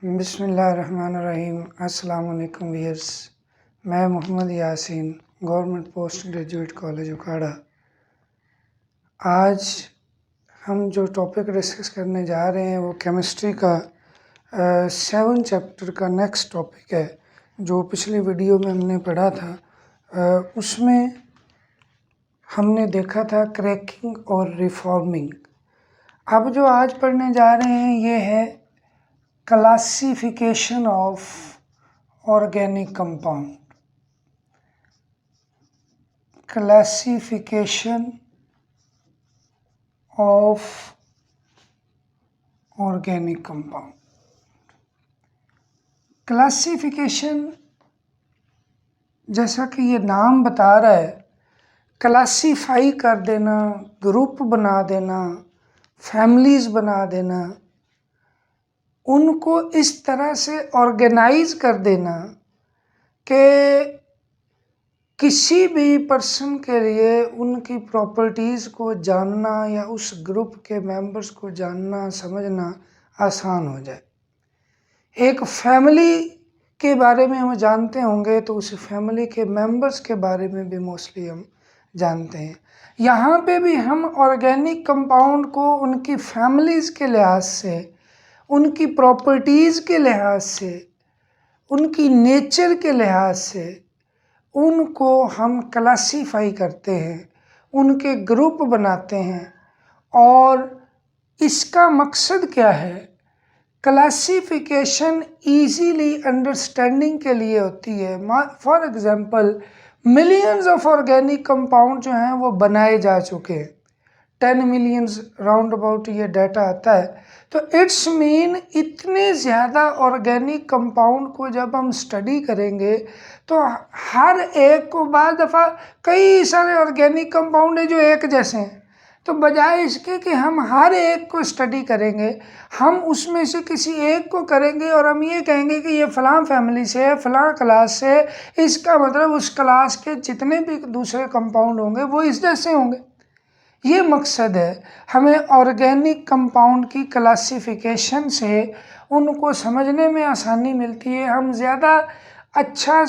बिस्मिल्लाहिर्रहमानिर्रहीम। अस्सलाम वालेकुम व्यूअर्स, मैं Mohammad Yasin, government post graduate college उखाड़ा। आज हम जो टॉपिक डिस्कस करने जा रहे हैं वो केमिस्ट्री का 7 चैप्टर का नेक्स्ट टॉपिक है। जो पिछली वीडियो में हमने पढ़ा था उसमें हमने देखा था क्रैकिंग और रिफॉर्मिंग। अब जो आज पढ़ने जा रहे हैं ये है classification of organic compound. Classification of organic compound. Classification जैसा कि ये नाम बता रहा है, क्लासिफाई कर देना, ग्रुप बना देना, फैमिलीज बना देना, उनको इस तरह से ऑर्गेनाइज कर देना कि किसी भी पर्सन के लिए उनकी प्रॉपर्टीज़ को जानना या उस ग्रुप के मेंबर्स को जानना समझना आसान हो जाए। एक फैमिली के बारे में हम जानते होंगे तो उस फैमिली के मेंबर्स के बारे में भी मोस्टली हम जानते हैं। यहाँ पे भी हम ऑर्गेनिक कंपाउंड को उनकी फैमिलीज़ के लिहाज से, उनकी प्रॉपर्टीज़ के लिहाज से, उनकी नेचर के लिहाज से उनको हम क्लासीफाई करते हैं, उनके ग्रुप बनाते हैं। और इसका मकसद क्या है? क्लासिफिकेशन ईजीली अंडरस्टैंडिंग के लिए होती है। For example millions of organic compound जो हैं वो बनाए जा चुके हैं, 10 मिलियंस राउंड अबाउट ये डाटा आता है। तो इट्स मीन इतने ज़्यादा ऑर्गेनिक कंपाउंड को जब हम स्टडी करेंगे तो हर एक को बाद दफ़ा कई सारे ऑर्गेनिक कंपाउंड है जो एक जैसे हैं। तो बजाय इसके कि हम हर एक को स्टडी करेंगे, हम उसमें से किसी एक को करेंगे और हम ये कहेंगे कि ये फ़लाँ फैमिली से है, फ़लाँ क्लास से है, इसका मतलब उस क्लास के जितने भी दूसरे कंपाउंड होंगे वो इस जैसे होंगे। ये मकसद है। हमें ऑर्गेनिक कंपाउंड की क्लासिफिकेशन से उनको समझने में आसानी मिलती है। हम ज़्यादा अच्छा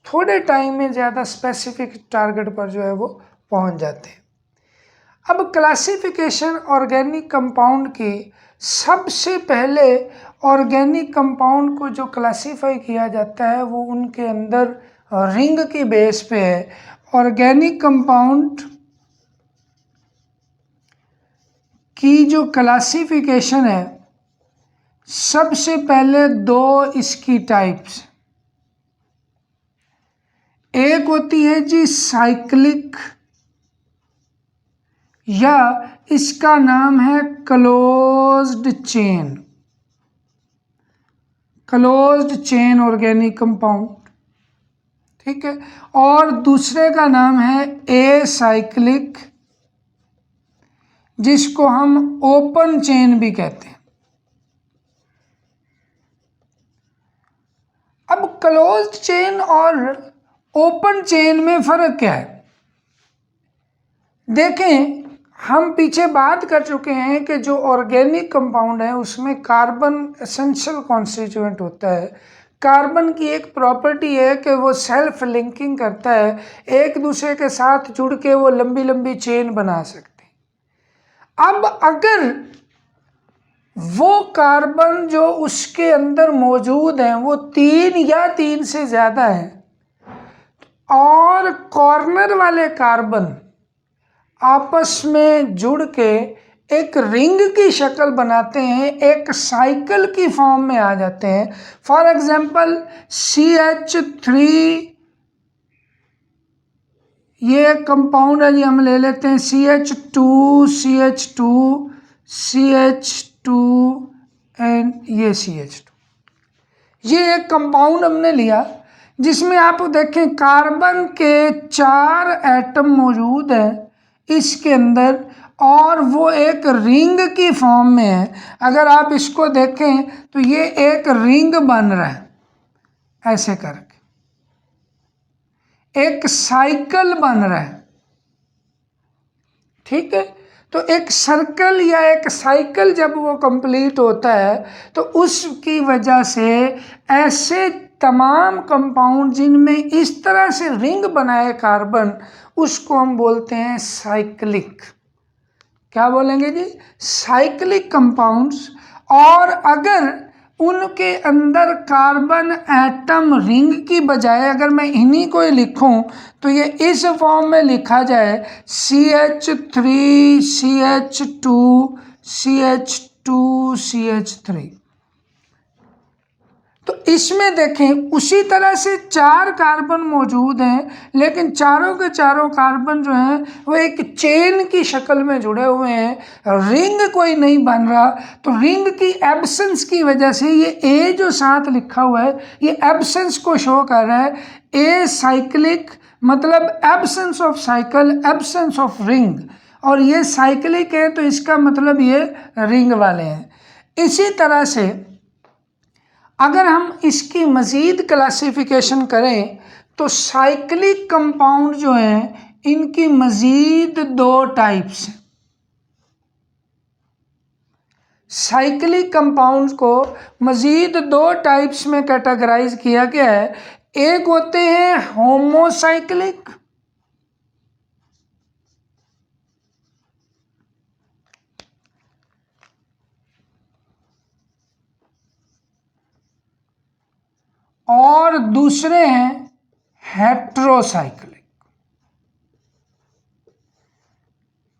थोड़े टाइम में ज़्यादा स्पेसिफिक टारगेट पर जो है वो पहुंच जाते हैं। अब क्लासिफिकेशन ऑर्गेनिक कंपाउंड की, सबसे पहले ऑर्गेनिक कंपाउंड को जो क्लासिफाई किया जाता है वो उनके अंदर रिंग की बेस पे है। ऑर्गेनिक कंपाउंड की जो क्लासिफिकेशन है, सबसे पहले दो इसकी टाइप्स, एक होती है जी साइक्लिक, या इसका नाम है closed chain, closed chain organic compound, ठीक है। और दूसरे का नाम है एसाइक्लिक, जिसको हम ओपन चेन भी कहते हैं। अब क्लोज्ड चेन और ओपन चेन में फर्क क्या है? देखें, हम पीछे बात कर चुके हैं कि जो ऑर्गेनिक कंपाउंड है उसमें कार्बन एसेंशियल कॉन्स्टिट्यूएंट होता है। कार्बन की एक प्रॉपर्टी है कि वो सेल्फ लिंकिंग करता है, एक दूसरे के साथ जुड़ के वो लंबी लंबी चेन बना सकते हैं। अब अगर वो कार्बन जो उसके अंदर मौजूद हैं वो 3 या 3 से ज़्यादा हैं और कॉर्नर वाले कार्बन आपस में जुड़ के एक रिंग की शक्ल बनाते हैं, एक साइकिल की फॉर्म में आ जाते हैं। फॉर एग्जांपल CH3 ये कंपाउंड है जी, हम ले लेते हैं CH2 CH2 CH2 एंड ये CH2। ये एक कंपाउंड हमने लिया जिसमें आप देखें कार्बन के 4 एटम मौजूद हैं इसके अंदर और वो एक रिंग की फॉर्म में है। अगर आप इसको देखें तो ये एक रिंग बन रहा है, ऐसे करके एक साइकिल बन रहा है, ठीक है। तो एक सर्कल या एक साइकिल जब वो कंप्लीट होता है तो उसकी वजह से ऐसे तमाम कंपाउंड जिनमें इस तरह से रिंग बनाए कार्बन, उसको हम बोलते हैं साइक्लिक। क्या बोलेंगे जी? Cyclic compounds. और अगर उनके अंदर कार्बन एटम रिंग की बजाय अगर मैं इन्हीं को ही लिखूं तो ये इस फॉर्म में लिखा जाए CH3 CH2 CH2 CH3। तो इसमें देखें उसी तरह से 4 कार्बन मौजूद हैं, लेकिन चारों के चारों कार्बन जो हैं वो एक चेन की शक्ल में जुड़े हुए हैं, रिंग कोई नहीं बन रहा। तो रिंग की एब्सेंस की वजह से ये ए जो साथ लिखा हुआ है ये एब्सेंस को शो कर रहा है। ए साइक्लिक मतलब absence of cycle, absence of ring, और ये साइक्लिक है तो इसका मतलब ये रिंग वाले हैं। इसी तरह से अगर हम इसकी मज़ीद क्लासिफिकेशन करें तो साइक्लिक कंपाउंड जो हैं इनकी मज़ीद 2 टाइप्स हैं। साइक्लिक कंपाउंड्स को मज़ीद 2 टाइप्स में कैटेगराइज किया गया है। एक होते हैं होमोसाइक्लिक, और दूसरे हैं हेट्रोसाइक्लिक।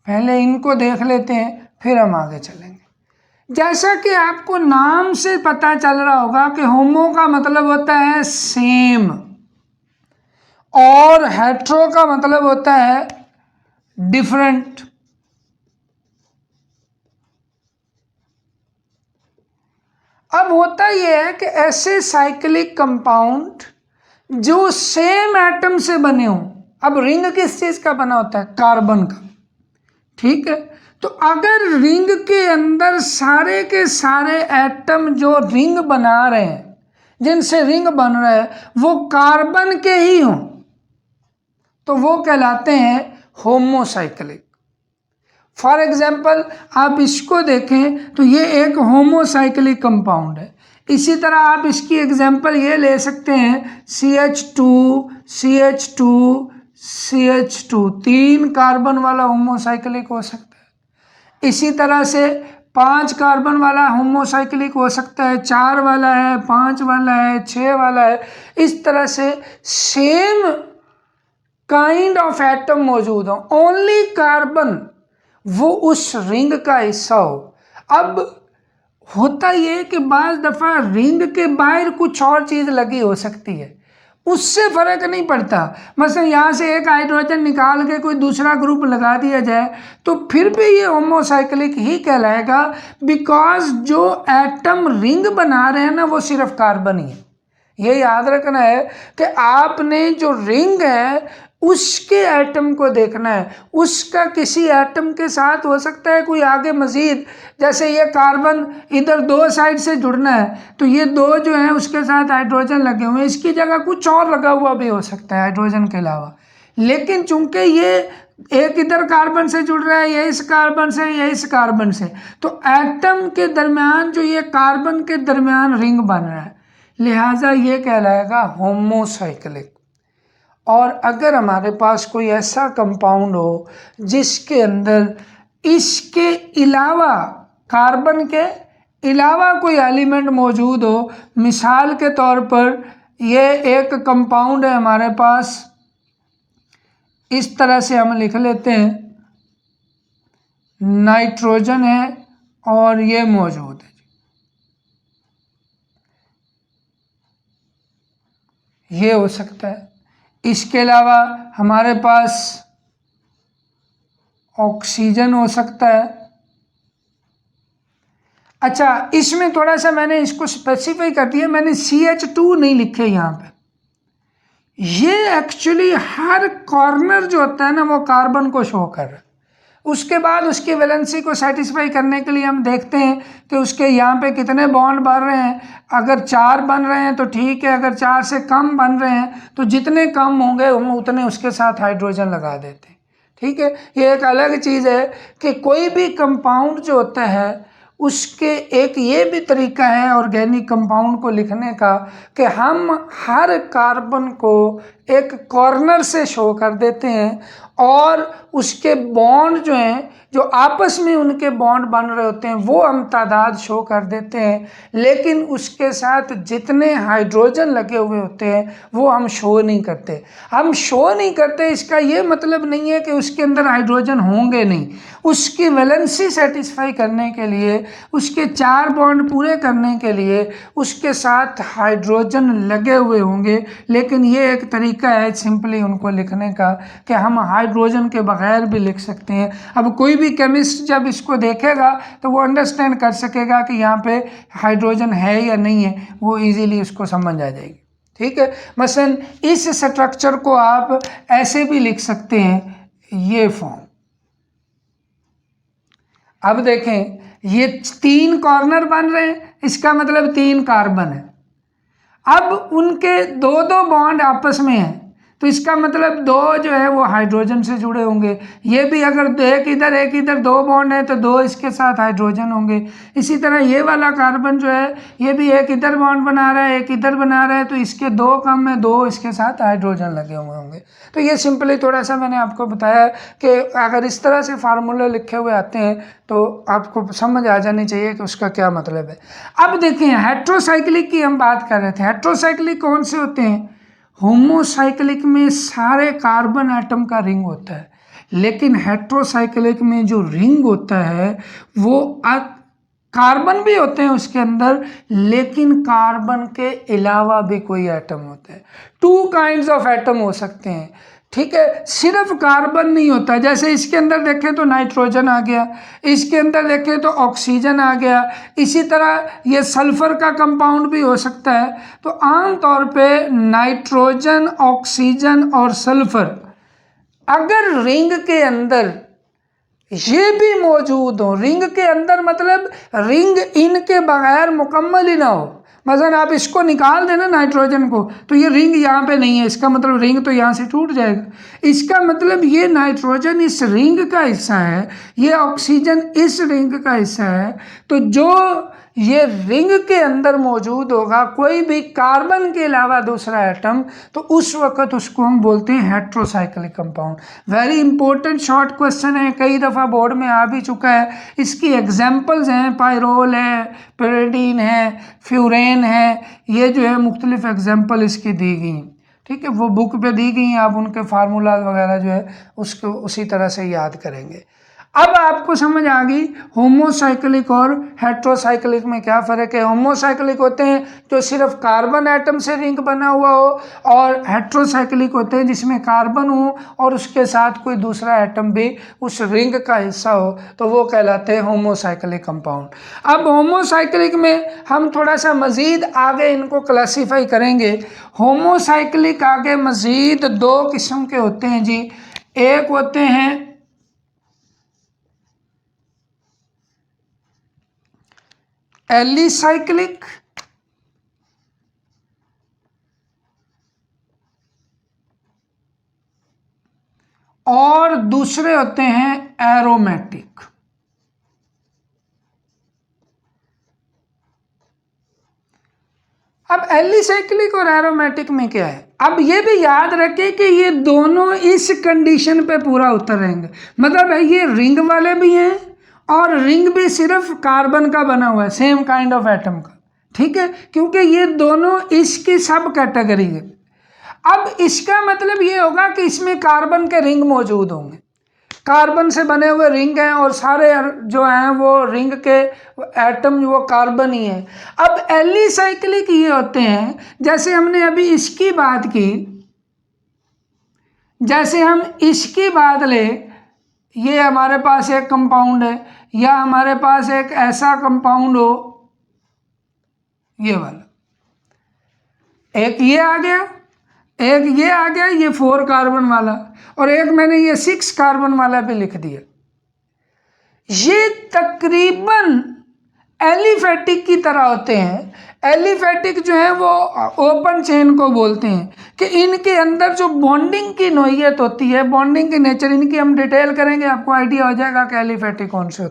पहले इनको देख लेते हैं फिर हम आगे चलेंगे। जैसा कि आपको नाम से पता चल रहा होगा कि होमो का मतलब होता है सेम और हेट्रो का मतलब होता है डिफरेंट। अब होता यह है कि ऐसे साइक्लिक कंपाउंड जो सेम एटम से बने हों, अब रिंग किस चीज का बना होता है? कार्बन का, ठीक है। तो अगर रिंग के अंदर सारे के सारे एटम जो रिंग बना रहे हैं, जिनसे रिंग बन रहा है, वो कार्बन के ही हों तो वो कहलाते हैं होमोसाइक्लिक। फॉर एग्जाम्पल आप इसको देखें तो ये एक होमोसाइक्लिक कंपाउंड है। इसी तरह आप इसकी एग्जाम्पल ये ले सकते हैं CH2 CH2 CH2, 3 कार्बन वाला होमोसाइक्लिक हो सकता है। इसी तरह से 5 कार्बन वाला होमोसाइक्लिक हो सकता है, 4 वाला है, 5 वाला है, 6 वाला है। इस तरह से सेम काइंड ऑफ एटम मौजूद हो, ओनली कार्बन वो उस रिंग का हिस्सा हो। अब होता ये कि बाज़ दफ़ा रिंग के बाहर कुछ और चीज़ लगी हो सकती है, उससे फ़र्क नहीं पड़ता। मतलब यहाँ से एक हाइड्रोजन निकाल के कोई दूसरा ग्रुप लगा दिया जाए तो फिर भी ये होमोसाइक्लिक ही कहलाएगा, बिकॉज जो एटम रिंग बना रहे हैं ना वो सिर्फ कार्बन ही है। ये याद रखना है कि आपने जो रिंग है उसके एटम को देखना है, उसका किसी एटम के साथ हो सकता है कोई आगे मज़ीद, जैसे ये कार्बन इधर 2 साइड से जुड़ना है तो ये 2 जो हैं उसके साथ हाइड्रोजन लगे हुए हैं, इसकी जगह कुछ और लगा हुआ भी हो सकता है हाइड्रोजन के अलावा। लेकिन चूंकि ये एक इधर कार्बन से जुड़ रहा है, ये इस कार्बन से, ये इस कार्बन से, तो एटम के दरमियान जो ये कार्बन के दरमियान रिंग बन रहा है, लिहाजा ये कहलाएगा होमोसाइक्लिक। और अगर हमारे पास कोई ऐसा कंपाउंड हो जिसके अंदर इसके अलावा, कार्बन के अलावा कोई एलिमेंट मौजूद हो, मिसाल के तौर पर ये एक कंपाउंड है हमारे पास, इस तरह से हम लिख लेते हैं नाइट्रोजन है और ये मौजूद है, ये हो सकता है। इसके अलावा हमारे पास ऑक्सीजन हो सकता है। अच्छा, इसमें थोड़ा सा मैंने इसको स्पेसिफाई कर दिया, मैंने CH2 नहीं लिखे यहाँ पे। ये एक्चुअली हर कॉर्नर जो होता है ना वो कार्बन को शो कर रहा है। उसके बाद उसकी वैलेंसी को सेटिस्फाई करने के लिए हम देखते हैं कि उसके यहाँ पे कितने बॉन्ड बन रहे हैं। अगर 4 बन रहे हैं तो ठीक है, अगर 4 से कम बन रहे हैं तो जितने कम होंगे हम उतने उसके साथ हाइड्रोजन लगा देते हैं, ठीक है, ये एक अलग चीज़ है कि कोई भी कंपाउंड जो होता है उसके एक ये भी तरीका है ऑर्गेनिक कंपाउंड को लिखने का कि हम हर कार्बन को एक कॉर्नर से शो कर देते हैं और उसके बॉन्ड जो हैं, जो आपस में उनके बॉन्ड बन रहे होते हैं, वो हम तादाद शो कर देते हैं, लेकिन उसके साथ जितने हाइड्रोजन लगे हुए होते हैं वो हम शो नहीं करते। हम शो नहीं करते इसका ये मतलब नहीं है कि उसके अंदर हाइड्रोजन होंगे नहीं। उसकी वैलेंसी सेटिस्फाई करने के लिए, उसके 4 बॉन्ड पूरे करने के लिए उसके साथ हाइड्रोजन लगे हुए होंगे, लेकिन ये एक तरीका है सिंपली उनको लिखने का कि हम हाइड्रोजन के बगैर भी लिख सकते हैं। अब कोई भी केमिस्ट जब इसको देखेगा तो वो अंडरस्टैंड कर सकेगा कि यहाँ पे हाइड्रोजन है या नहीं है, वो इजीली उसको समझ आ जाएगी। ठीक है, मसलन इस स्ट्रक्चर को आप ऐसे भी लिख सकते हैं, ये फॉर्म। अब देखें ये 3 कॉर्नर बन रहे हैं, इसका मतलब 3 कार्बन है। अब उनके 2-2 बॉन्ड आपस में हैं, तो इसका मतलब 2 जो है वो हाइड्रोजन से जुड़े होंगे। ये भी अगर एक इधर 2 बॉन्ड है तो 2 इसके साथ हाइड्रोजन होंगे। इसी तरह ये वाला कार्बन जो है ये भी एक इधर बॉन्ड बना रहा है, एक इधर बना रहा है, तो इसके 2 कम में 2 इसके साथ हाइड्रोजन लगे हुए होंगे। तो ये सिंपली थोड़ा सा मैंने आपको बताया कि अगर इस तरह से फार्मूले लिखे हुए आते हैं तो आपको समझ आ जानी चाहिए कि उसका क्या मतलब है। अब देखें हेट्रोसाइक्लिक की हम बात कर रहे थे। हेट्रोसाइक्लिक कौन से होते हैं? होमोसाइक्लिक में सारे कार्बन एटम का रिंग होता है, लेकिन हेट्रोसाइक्लिक में जो रिंग होता है वो कार्बन भी होते हैं उसके अंदर, लेकिन कार्बन के अलावा भी कोई एटम होता है। 2 काइंड्स ऑफ एटम हो सकते हैं, ठीक है, सिर्फ कार्बन नहीं होता। जैसे इसके अंदर देखें तो नाइट्रोजन आ गया, इसके अंदर देखें तो ऑक्सीजन आ गया, इसी तरह ये सल्फर का कंपाउंड भी हो सकता है। तो आम तौर पे नाइट्रोजन, ऑक्सीजन और सल्फर अगर रिंग के अंदर ये भी मौजूद हो, रिंग के अंदर मतलब रिंग इनके बगैर मुकम्मल ही ना हो, मसलन आप इसको निकाल देना नाइट्रोजन को तो ये रिंग यहाँ पे नहीं है, इसका मतलब रिंग तो यहाँ से टूट जाएगा। इसका मतलब ये नाइट्रोजन इस रिंग का हिस्सा है, ये ऑक्सीजन इस रिंग का हिस्सा है। तो जो ये रिंग के अंदर मौजूद होगा कोई भी कार्बन के अलावा दूसरा एटम, तो उस वक्त उसको हम बोलते हैं heterocyclic compound. Very important short question है, कई दफ़ा बोर्ड में आ भी चुका है। इसकी एग्जांपल्स हैं, पायरोल है, पेरिडीन है, फ्यूरेन है, ये जो है मुख्तलिफ एग्जांपल इसकी दी गई हैं। ठीक है, वो बुक पे दी गई हैं, आप उनके फार्मूला वगैरह जो है उसको उसी तरह से याद करेंगे। अब आपको समझ आ गई होमोसाइक्लिक और हेट्रोसाइक्लिक में क्या फ़र्क है। होमोसाइक्लिक होते हैं जो सिर्फ कार्बन एटम से रिंग बना हुआ हो, और हेट्रोसाइक्लिक होते हैं जिसमें कार्बन हो और उसके साथ कोई दूसरा एटम भी उस रिंग का हिस्सा हो, तो वो कहलाते हैं होमोसाइक्लिक कंपाउंड। अब होमोसाइक्लिक में हम थोड़ा सा मज़ीद आगे इनको क्लासीफाई करेंगे। होमोसाइक्लिक आगे मज़ीद 2 किस्म के होते हैं जी। एक होते हैं एलिसाइक्लिक और दूसरे होते हैं एरोमेटिक। अब एलिसाइक्लिक और एरोमेटिक में क्या है, अब ये भी याद रखें कि ये दोनों इस कंडीशन पे पूरा उतर रहेंगे, मतलब ये रिंग वाले भी हैं और रिंग भी सिर्फ कार्बन का बना हुआ है, सेम काइंड ऑफ एटम का। ठीक है, क्योंकि ये दोनों इसकी सब कैटेगरी है। अब इसका मतलब ये होगा कि इसमें कार्बन के रिंग मौजूद होंगे, कार्बन से बने हुए रिंग हैं और सारे जो हैं वो रिंग के एटम वो कार्बन ही हैं। अब एलिसाइक्लिक ये होते हैं, जैसे हमने अभी इसकी बात की, जैसे हम इसकी बात ले, ये हमारे पास एक कंपाउंड है, या हमारे पास एक ऐसा कंपाउंड हो, ये वाला, एक ये आ गया, एक ये आ गया, ये 4 कार्बन वाला, और एक मैंने ये 6 कार्बन वाला भी लिख दिया। ये तकरीबन एलिफेटिक की तरह होते हैं। एलिफेटिक जो है वो ओपन चेन को बोलते हैं कि इनके अंदर जो बॉन्डिंग की नोयत होती है, बॉन्डिंग की नेचर, इनकी हम डिटेल करेंगे, आपको आइडिया हो जाएगा कि एलिफेटिक कौन से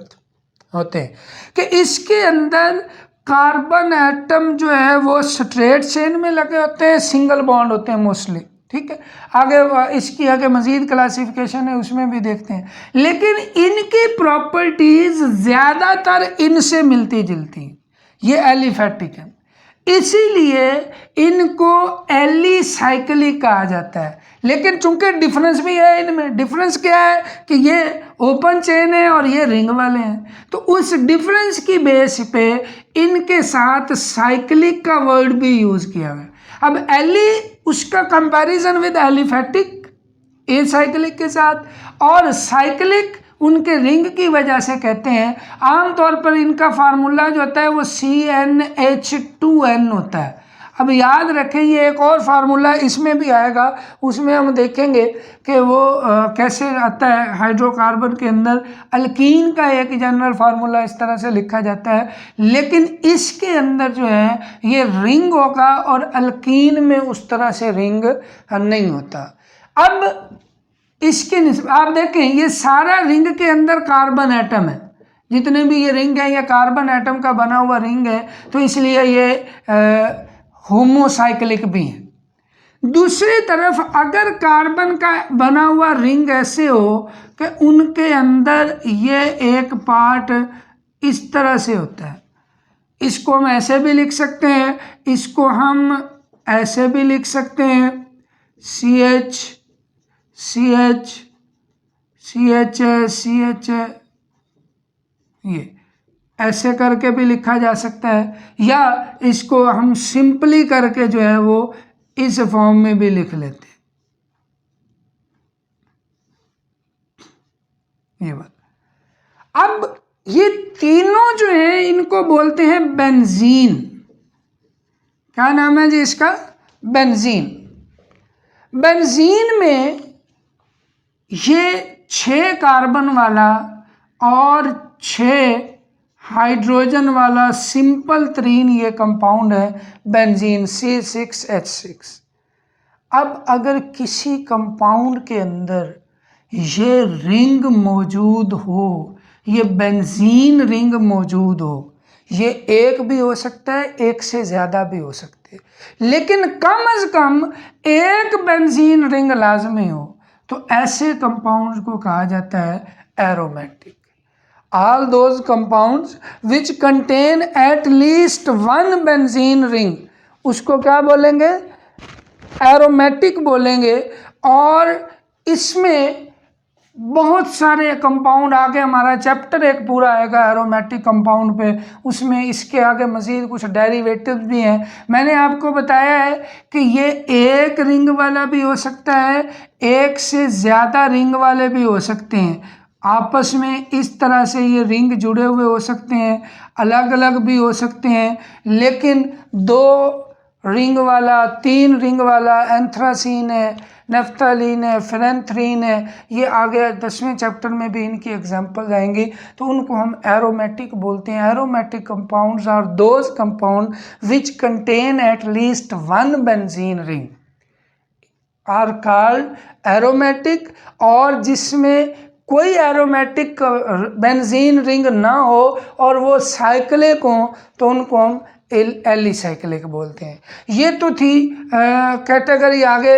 होते हैं। कि इसके अंदर कार्बन एटम जो है वो स्ट्रेट चेन में लगे होते हैं, सिंगल बॉन्ड होते हैं मोस्टली, ठीक है। आगे इसकी आगे मजीद क्लासिफिकेशन है, उसमें भी देखते हैं। लेकिन इनकी प्रॉपर्टीज ज़्यादातर इनसे मिलती जुलती हैं, ये एलिफेटिक है, इसीलिए इनको एलिसाइक्लिक कहा जाता है। लेकिन चूंकि डिफरेंस भी है इनमें, डिफरेंस क्या है कि ये ओपन चेन है और ये रिंग वाले हैं, तो उस डिफरेंस की बेस पे इनके साथ साइक्लिक का वर्ड भी यूज किया गया। अब एली उसका comparison with aliphatic a cyclic के साथ, और साइक्लिक उनके रिंग की वजह से कहते हैं। आमतौर पर इनका फार्मूला जो होता है वो CnH2n होता है। अब याद रखें, ये एक और फार्मूला इसमें भी आएगा, उसमें हम देखेंगे कि वो कैसे आता है। हाइड्रोकार्बन के अंदर अल्कीन का एक जनरल फार्मूला इस तरह से लिखा जाता है, लेकिन इसके अंदर जो है ये रिंग होगा और अल्कीन में उस तरह से रिंग नहीं होता। अब इसके आप देखें, ये सारा रिंग के अंदर कार्बन एटम है, जितने भी ये रिंग है ये कार्बन एटम का बना हुआ रिंग है, तो इसलिए ये होमोसाइक्लिक भी है। दूसरी तरफ अगर कार्बन का बना हुआ रिंग ऐसे हो कि उनके अंदर ये एक पार्ट इस तरह से होता है, इसको हम ऐसे भी लिख सकते हैं, इसको हम ऐसे भी लिख सकते हैं, CH CH CH CH, ये ऐसे करके भी लिखा जा सकता है, या इसको हम सिंपली करके जो है वो इस फॉर्म में भी लिख लेते हैं। ये बात। अब ये तीनों जो है इनको बोलते हैं बेंजीन। क्या नाम है जी इसका? बेंजीन। बेंजीन में ये 6 कार्बन वाला और 6 हाइड्रोजन वाला सिंपल 3 ये कंपाउंड है बेंजीन, C6H6। अब अगर किसी कंपाउंड के अंदर ये रिंग मौजूद हो, ये बेंजीन रिंग मौजूद हो, ये एक भी हो सकता है, एक से ज़्यादा भी हो सकते हैं, लेकिन कम से कम एक बेंजीन रिंग लाजमी हो, तो ऐसे कंपाउंड्स को कहा जाता है aromatic. All those compounds which contain at least one benzene ring, उसको क्या बोलेंगे? एरोमेटिक बोलेंगे। और इसमें बहुत सारे कंपाउंड, आगे हमारा चैप्टर एक पूरा आएगा एरोमेटिक कंपाउंड पे, उसमें इसके आगे मज़ीद कुछ डेरिवेटिव्स भी हैं। मैंने आपको बताया है कि ये एक रिंग वाला भी हो सकता है, एक से ज़्यादा रिंग वाले भी हो सकते हैं, आपस में इस तरह से ये रिंग जुड़े हुए हो सकते हैं, अलग अलग भी हो सकते हैं, लेकिन 2 रिंग वाला, 3 रिंग वाला एंथ्रासीन है, नेफ्थलीन है, फेरेंथ्रीन है, ये आगे 10वें चैप्टर में भी इनकी एग्जांपल्स आएंगी, तो उनको हम एरोमेटिक बोलते हैं। Aromatic compounds are those compound which contain at least one benzene ring are called aromatic, और जिसमें कोई एरोमेटिक बेंजीन रिंग ना हो और वो साइक्लिक हो, तो उनको हम एलिसाइक्लिक बोलते हैं। ये तो थी कैटेगरी। आगे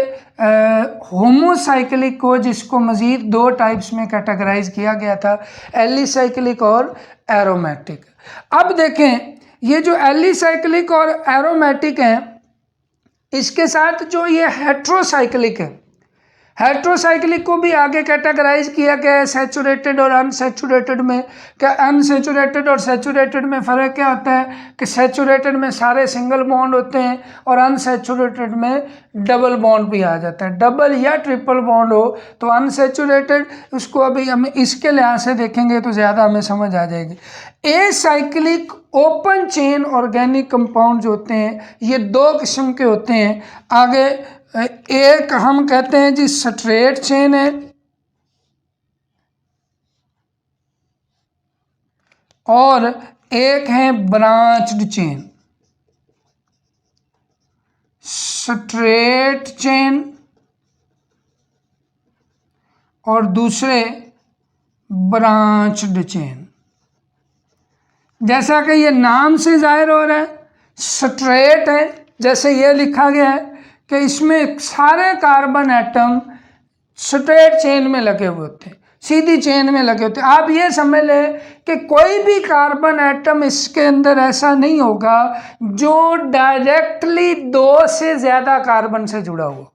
होमोसाइक्लिक को, जिसको मज़ीद 2 टाइप्स में कैटेगराइज किया गया था, एलिसाइक्लिक और एरोमेटिक। अब देखें, ये जो एलिसाइक्लिक और एरोमेटिक हैं, इसके साथ जो ये हेट्रोसाइक्लिक है, हेट्रोसाइक्लिक को भी आगे कैटेगराइज किया गया है सैचुरेटेड और अनसैचुरेटेड में। क्या अनसैचुरेटेड और सैचुरेटेड में फ़र्क क्या होता है कि सैचुरेटेड में सारे सिंगल बॉन्ड होते हैं और अनसैचुरेटेड में डबल बॉन्ड भी आ जाता है। डबल या ट्रिपल बॉन्ड हो तो अनसैचुरेटेड, उसको अभी हम इसके लिहाज से देखेंगे तो ज़्यादा हमें समझ आ जाएगी। Acyclic open chain organic compound जो होते हैं ये 2 किस्म के होते हैं। आगे एक हम कहते हैं जी स्ट्रेट चेन है, और एक है ब्रांच्ड चेन, स्ट्रेट चेन, और दूसरे ब्रांच्ड चेन। जैसा कि ये नाम से जाहिर हो रहा है, स्ट्रेट है, जैसे ये लिखा गया है कि इसमें सारे कार्बन एटम स्ट्रेट चेन में लगे हुए होते हैं, सीधी चेन में लगे होते हैं। आप ये समझ लें कि कोई भी कार्बन एटम इसके अंदर ऐसा नहीं होगा जो डायरेक्टली दो से ज़्यादा कार्बन से जुड़ा हुआ।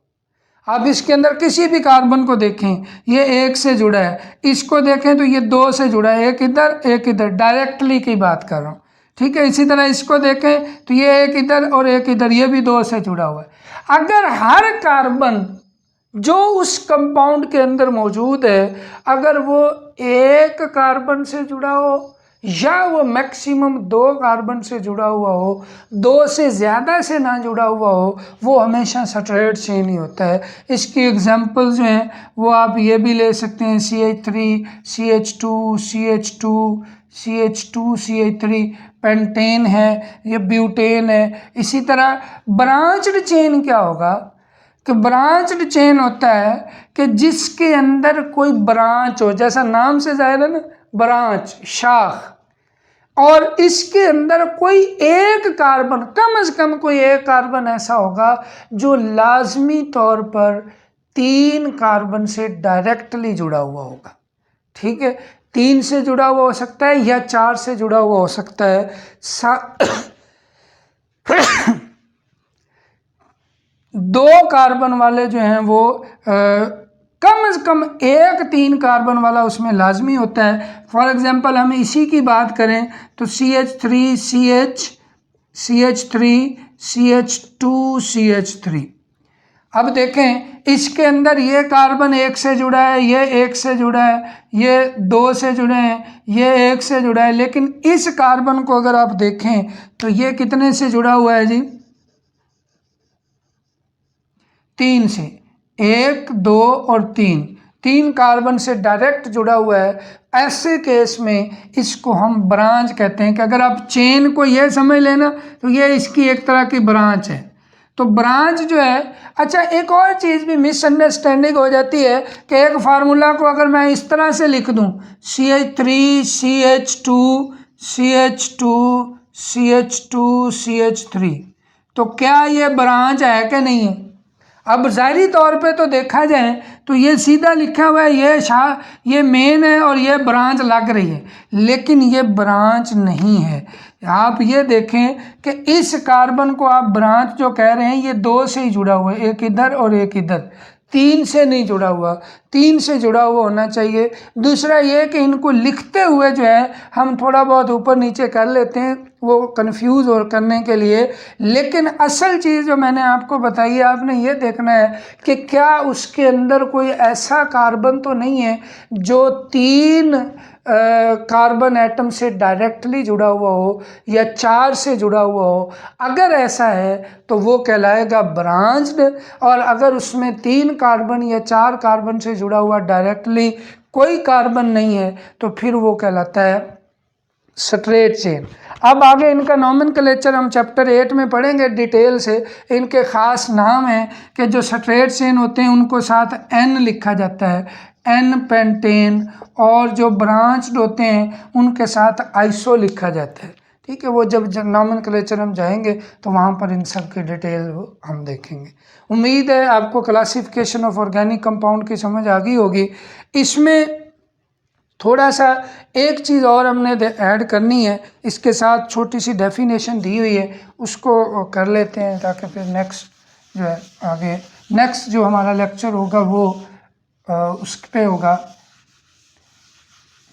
आप इसके अंदर किसी भी कार्बन को देखें, ये एक से जुड़ा है, इसको देखें तो ये दो से जुड़ा है, एक इधर, डायरेक्टली की बात कर रहा हूँ, ठीक है। इसी तरह इसको देखें तो ये एक इधर और एक इधर, ये भी दो से जुड़ा हुआ है। अगर हर कार्बन जो उस कंपाउंड के अंदर मौजूद है, अगर वो एक कार्बन से जुड़ा हो या वो मैक्सिमम दो कार्बन से जुड़ा हुआ हो, दो से ज़्यादा से ना जुड़ा हुआ हो, वो हमेशा स्ट्रेट चेन ही होता है। इसकी एग्जांपल जो हैं वो आप ये भी ले सकते हैं, CH3, CH2, CH2, CH2, CH3, pentane है, ये ब्यूटेन है। इसी तरह ब्रांच्ड चेन क्या होगा कि ब्रांच्ड चेन होता है कि जिसके अंदर कोई ब्रांच हो, जैसा नाम से जाहिर है ना, ब्रांच, शाख, और इसके अंदर कोई एक कार्बन, कम से कम कोई एक कार्बन ऐसा होगा जो लाजमी तौर पर 3 कार्बन से डायरेक्टली जुड़ा हुआ होगा, ठीक है। 3 से जुड़ा हुआ हो सकता है या 4 से जुड़ा हुआ हो सकता है। दो कार्बन वाले जो हैं वो कम से कम एक 3 कार्बन वाला उसमें लाजमी होता है। फॉर एग्जांपल हम इसी की बात करें तो CH3, CH3, CH2, CH3। अब देखें इसके अंदर ये कार्बन एक से जुड़ा है, ये एक से जुड़ा है, ये दो से जुड़े हैं, ये एक से जुड़ा है, लेकिन इस कार्बन को अगर आप देखें तो ये कितने से जुड़ा हुआ है जी? 3 से, 1, 2 और 3 कार्बन से डायरेक्ट जुड़ा हुआ है। ऐसे केस में इसको हम ब्रांच कहते हैं कि अगर आप चेन को ये समझ लेना तो ये इसकी एक तरह की ब्रांच है। तो ब्रांच जो है, अच्छा एक और चीज़ भी मिसअंडरस्टैंडिंग हो जाती है कि एक फार्मूला को अगर मैं इस तरह से लिख दूं, CH3, CH2, CH2, CH2, CH3, तो क्या ये ब्रांच है कि नहीं है? अब ज़ाहिरी तौर पे तो देखा जाए तो ये सीधा लिखा हुआ है, ये मेन है और ये ब्रांच लग रही है, लेकिन ये ब्रांच नहीं है। आप ये देखें कि इस कार्बन को आप ब्रांच जो कह रहे हैं ये दो से ही जुड़ा हुआ है, एक इधर और एक इधर, 3 से नहीं जुड़ा हुआ। 3 से जुड़ा हुआ होना चाहिए। दूसरा ये कि इनको लिखते हुए जो है हम थोड़ा बहुत ऊपर नीचे कर लेते हैं वो कंफ्यूज और करने के लिए, लेकिन असल चीज़ जो मैंने आपको बताई है, आपने ये देखना है कि क्या उसके अंदर कोई ऐसा कार्बन तो नहीं है जो 3 कार्बन एटम से डायरेक्टली जुड़ा हुआ हो या 4 से जुड़ा हुआ हो। अगर ऐसा है तो वो कहलाएगा ब्रांच्ड, और अगर उसमें 3 कार्बन या 4 कार्बन से जुड़ा हुआ डायरेक्टली कोई कार्बन नहीं है तो फिर वो कहलाता है स्ट्रेट चेन। अब आगे इनका नॉमेनक्लेचर हम चैप्टर 8 में पढ़ेंगे डिटेल से। इनके ख़ास नाम हैं कि जो स्ट्रेट चेन होते हैं उनको साथ N लिखा जाता है, N पेंटेन, और जो ब्रांच्ड होते हैं उनके साथ आइसो लिखा जाता है, ठीक है। वो जब नॉमेनक्लेचर हम जाएंगे तो वहाँ पर इन सब की डिटेल हम देखेंगे। उम्मीद है आपको क्लासिफिकेशन ऑफ ऑर्गेनिक कंपाउंड की समझ आ गई होगी। इसमें थोड़ा सा एक चीज़ और हमने ऐड करनी है, इसके साथ छोटी सी डेफिनेशन दी हुई है, उसको कर लेते हैं ताकि फिर नेक्स्ट जो है आगे नेक्स्ट जो हमारा लेक्चर होगा वो उस पे होगा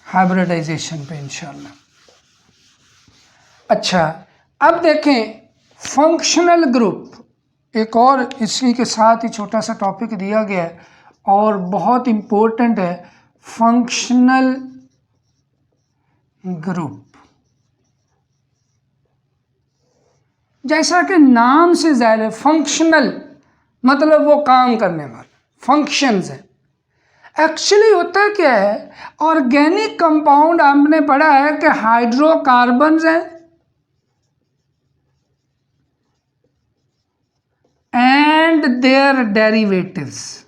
हाइब्रिडाइजेशन पे इंशाल्लाह। अच्छा, अब देखें फंक्शनल ग्रुप, एक और इसी के साथ ही छोटा सा टॉपिक दिया गया है और बहुत इम्पोर्टेंट है, फंक्शनल ग्रुप। जैसा कि नाम से ज़ाहिर है, फंक्शनल मतलब वो काम करने वाला, फंक्शंस है। एक्चुअली होता क्या है, ऑर्गेनिक कंपाउंड हमने पढ़ा है कि हाइड्रोकार्बन्स हैं एंड देयर डेरिवेटिव्स।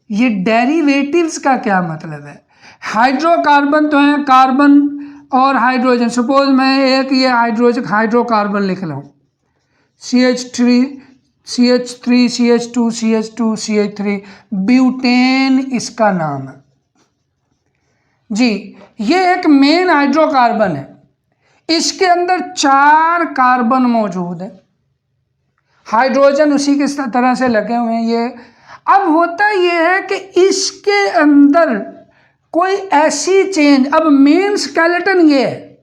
ये डेरिवेटिव्स का क्या मतलब है? हाइड्रोकार्बन तो है कार्बन और हाइड्रोजन। सपोज मैं एक ये हाइड्रोकार्बन लिख रहा हूँ, CH3 CH3 CH2 CH2 CH3, butane इसका नाम है जी। ये एक मेन हाइड्रोकार्बन है, इसके अंदर 4 कार्बन मौजूद है, हाइड्रोजन उसी के तरह से लगे हुए हैं ये। अब होता ये है कि इसके अंदर कोई ऐसी चेंज, अब मेन स्केलेटन ये है,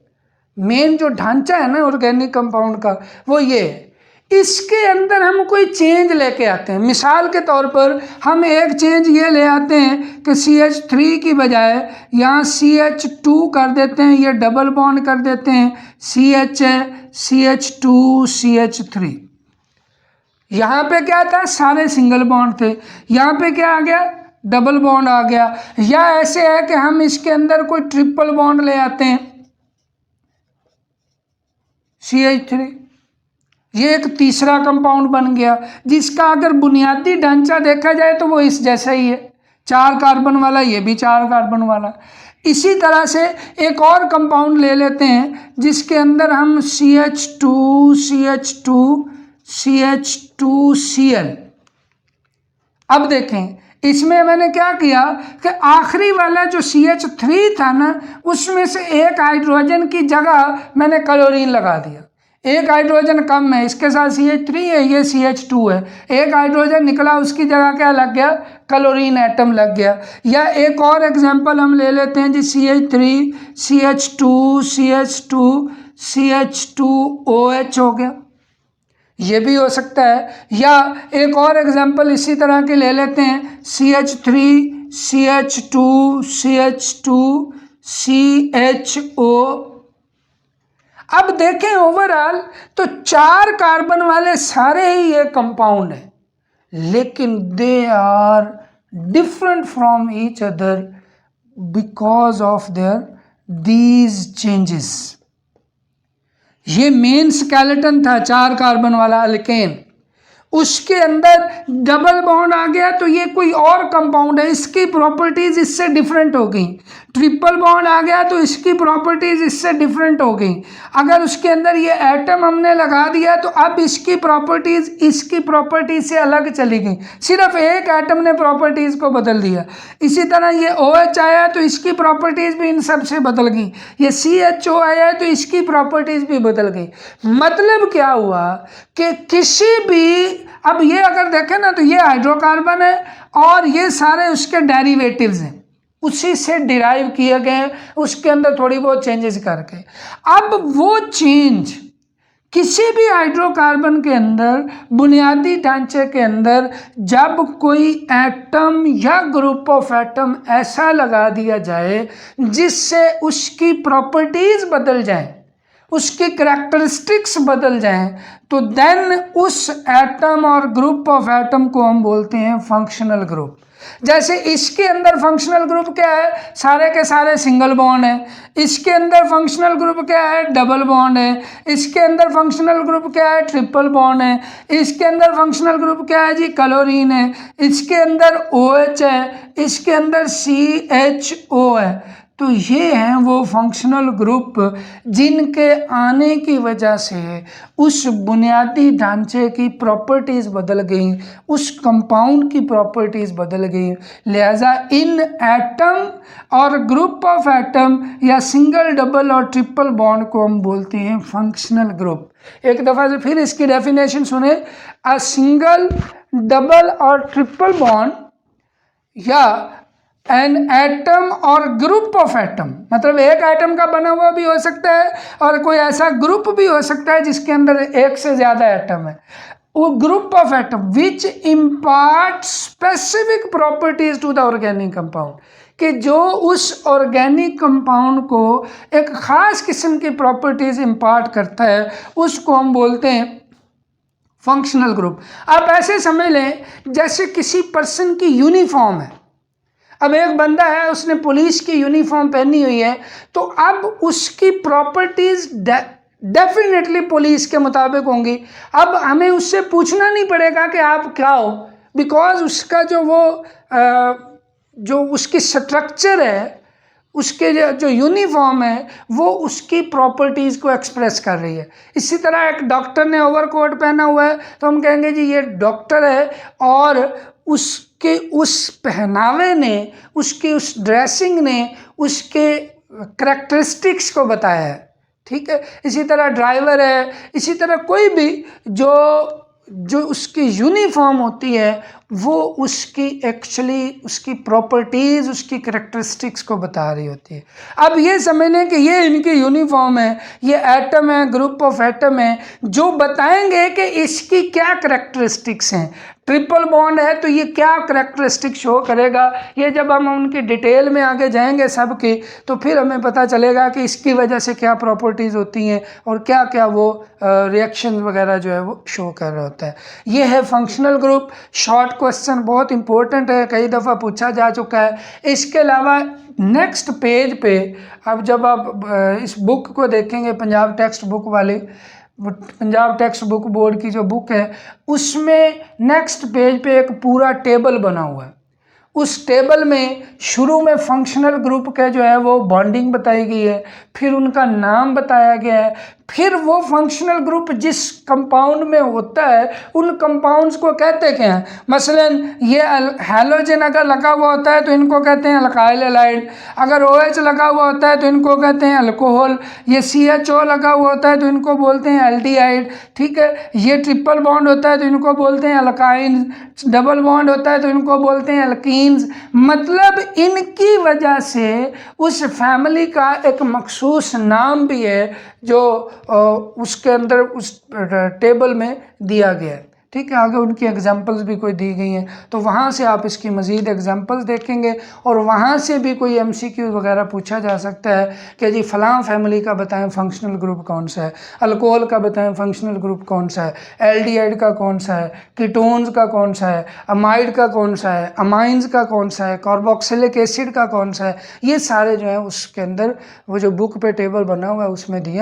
मेन जो ढांचा है ना ऑर्गेनिक कंपाउंड का वो ये है। इसके अंदर हम कोई चेंज लेके आते हैं। मिसाल के तौर पर हम एक चेंज ये ले आते हैं कि CH3 की बजाय यहाँ CH2 कर देते हैं, ये डबल बॉन्ड कर देते हैं, CH है CH2 CH3। यहाँ पे क्या था, सारे सिंगल बॉन्ड थे, यहाँ पे क्या आ गया, डबल बॉन्ड आ गया। या ऐसे है कि हम इसके अंदर कोई ट्रिपल बॉन्ड ले आते हैं, CH3, ये एक तीसरा कंपाउंड बन गया, जिसका अगर बुनियादी ढांचा देखा जाए तो वो इस जैसा ही है, 4 कार्बन वाला, ये भी 4 कार्बन वाला। इसी तरह से एक और कंपाउंड ले लेते हैं जिसके अंदर हम CH2 CH2 CH2Cl। अब देखें इसमें मैंने क्या किया कि आखिरी वाला जो CH3 था ना, उसमें से एक हाइड्रोजन की जगह मैंने क्लोरीन लगा दिया। एक हाइड्रोजन कम है, इसके साथ CH3 है, ये CH2 है, एक हाइड्रोजन निकला, उसकी जगह क्या लग गया, क्लोरीन एटम लग गया। या एक और एग्जांपल हम ले लेते हैं जी, CH3 CH2 CH2 CH2OH हो गया, ये भी हो सकता है। या एक और एग्जांपल इसी तरह के ले लेते हैं, CH3 CH2 CH2 CHO। अब देखें ओवरऑल तो 4 कार्बन वाले सारे ही ये कंपाउंड हैं, लेकिन they are different from each other because of their these changes. ये मेन स्केलेटन था 4 कार्बन वाला अल्केन, उसके अंदर डबल बॉन्ड आ गया तो ये कोई और कंपाउंड है, इसकी प्रॉपर्टीज इससे डिफरेंट हो गई। ट्रिपल बॉन्ड आ गया तो इसकी प्रॉपर्टीज इससे डिफरेंट हो गई। अगर उसके अंदर ये एटम हमने लगा दिया तो अब इसकी प्रॉपर्टीज इसकी प्रॉपर्टीज से अलग चली गई, सिर्फ एक एटम ने प्रॉपर्टीज को बदल दिया। इसी तरह ये OH आया तो इसकी प्रॉपर्टीज भी इन सब से बदल गई, ये CHO आया तो इसकी प्रॉपर्टीज भी बदल गई। मतलब क्या हुआ कि किसी भी, अब ये अगर देखें ना तो ये हाइड्रोकार्बन है और ये सारे उसके डेरिवेटिव्स हैं, उसी से डिराइव किए गए, उसके अंदर थोड़ी बहुत चेंजेस करके। अब वो चेंज किसी भी हाइड्रोकार्बन के अंदर बुनियादी ढांचे के अंदर जब कोई एटम या ग्रुप ऑफ एटम ऐसा लगा दिया जाए जिससे उसकी प्रॉपर्टीज बदल जाए, उसकी करैक्टरिस्टिक्स बदल जाएं, तो देन उस एटम और ग्रुप ऑफ एटम को हम बोलते हैं फंक्शनल ग्रुप। जैसे इसके अंदर फंक्शनल ग्रुप क्या है, सारे के सारे सिंगल बॉन्ड है। इसके अंदर फंक्शनल ग्रुप क्या है, डबल बॉन्ड है। इसके अंदर फंक्शनल ग्रुप क्या है, ट्रिपल बॉन्ड है। इसके अंदर फंक्शनल ग्रुप क्या है जी, क्लोरीन है। इसके अंदर OH है, इसके अंदर CHO है। तो ये हैं वो फंक्शनल ग्रुप जिनके आने की वजह से उस बुनियादी ढांचे की प्रॉपर्टीज़ बदल गई, उस कंपाउंड की प्रॉपर्टीज़ बदल गई। लिहाजा इन एटम और ग्रुप ऑफ एटम या सिंगल, डबल और ट्रिपल बॉन्ड को हम बोलते हैं फंक्शनल ग्रुप। एक दफ़ा से फिर इसकी डेफिनेशन सुने, अ सिंगल, डबल और ट्रिपल बॉन्ड या एन एटम और ग्रुप ऑफ एटम, मतलब एक एटम का बना हुआ भी हो सकता है और कोई ऐसा ग्रुप भी हो सकता है जिसके अंदर एक से ज़्यादा एटम है। वो group of atom which impart specific properties to the organic compound, कि जो उस ऑर्गेनिक कंपाउंड को एक ख़ास किस्म की प्रॉपर्टीज इम्पार्ट करता है, उसको हम बोलते हैं फंक्शनल ग्रुप। आप ऐसे समझ लें जैसे किसी पर्सन की यूनिफॉर्म है, अब एक बंदा है, उसने पुलिस की यूनिफॉर्म पहनी हुई है, तो अब उसकी प्रॉपर्टीज डेफिनेटली पुलिस के मुताबिक होंगी। अब हमें उससे पूछना नहीं पड़ेगा कि आप क्या हो, बिकॉज उसका जो उसकी स्ट्रक्चर है, उसके जो यूनिफॉर्म है, वो उसकी प्रॉपर्टीज़ को एक्सप्रेस कर रही है। इसी तरह एक डॉक्टर ने ओवरकोट पहना हुआ है तो हम कहेंगे जी ये डॉक्टर है, और उसके उस पहनावे ने, उसकी उस ड्रेसिंग ने उसके करेक्टरिस्टिक्स को बताया है। ठीक है, इसी तरह ड्राइवर है, इसी तरह कोई भी जो उसकी यूनिफॉर्म होती है वो उसकी एक्चुअली उसकी प्रॉपर्टीज़, उसकी करेक्टरिस्टिक्स को बता रही होती है। अब ये समझने कि ये इनकी यूनिफॉर्म है, ये एटम है, ग्रुप ऑफ एटम है, जो बताएंगे कि इसकी क्या करेक्टरिस्टिक्स हैं। ट्रिपल बॉन्ड है तो ये क्या करेक्टरिस्टिक शो करेगा, ये जब हम उनकी डिटेल में आगे जाएंगे सब की, तो फिर हमें पता चलेगा कि इसकी वजह से क्या प्रॉपर्टीज़ होती हैं और क्या क्या वो रिएक्शन वगैरह जो है वो शो कर रहा होता है। ये है फंक्शनल ग्रुप। शॉर्ट क्वेश्चन बहुत इंपॉर्टेंट है, कई दफ़ा पूछा जा चुका है। इसके अलावा नेक्स्ट पेज पे अब जब आप इस बुक को देखेंगे, पंजाब टेक्स्ट बुक वाली, पंजाब टेक्स्ट बुक बोर्ड की जो बुक है, उसमें नेक्स्ट पेज पे एक पूरा टेबल बना हुआ है। उस टेबल में शुरू में फंक्शनल ग्रुप का जो है वो बॉन्डिंग बताई गई है, फिर उनका नाम बताया गया है, फिर वो फंक्शनल ग्रुप जिस कंपाउंड में होता है उन कंपाउंड्स को कहते क्या हैं। मसलन ये हैलोजन अगर लगा हुआ होता है तो इनको कहते हैं अल्काइल हैलाइड, अगर OH लगा हुआ होता है तो इनको कहते हैं अल्कोहल, ये CHO लगा हुआ होता है तो इनको बोलते हैं एल्डिहाइड। ठीक है, ये ट्रिपल बॉन्ड होता है तो इनको बोलते हैं अल्काइंस, डबल बॉन्ड होता है तो इनको बोलते हैं अल्कीन्स। मतलब इनकी वजह से उस फैमिली का एक मखसूस नाम भी है जो उसके अंदर उस टेबल में दिया गया है। ठीक है, आगे उनकी एग्जांपल्स भी कोई दी गई हैं, तो वहाँ से आप इसकी मज़ीद एग्जांपल्स देखेंगे और वहाँ से भी कोई MCQ वगैरह पूछा जा सकता है कि जी फ़लाँ फैमिली का बताएं फंक्शनल ग्रुप कौन सा है, अल्कोहल का बताएं फंक्शनल ग्रुप कौन सा है, एल्डिहाइड का कौन सा है, कीटोन्स का कौन सा है, अमाइड का कौन सा है, अमाइंस का कौन सा है, कार्बोक्सिलिक एसिड का कौन सा है। ये सारे जो है उसके अंदर वो जो बुक पे टेबल बना हुआ है उसमें दिया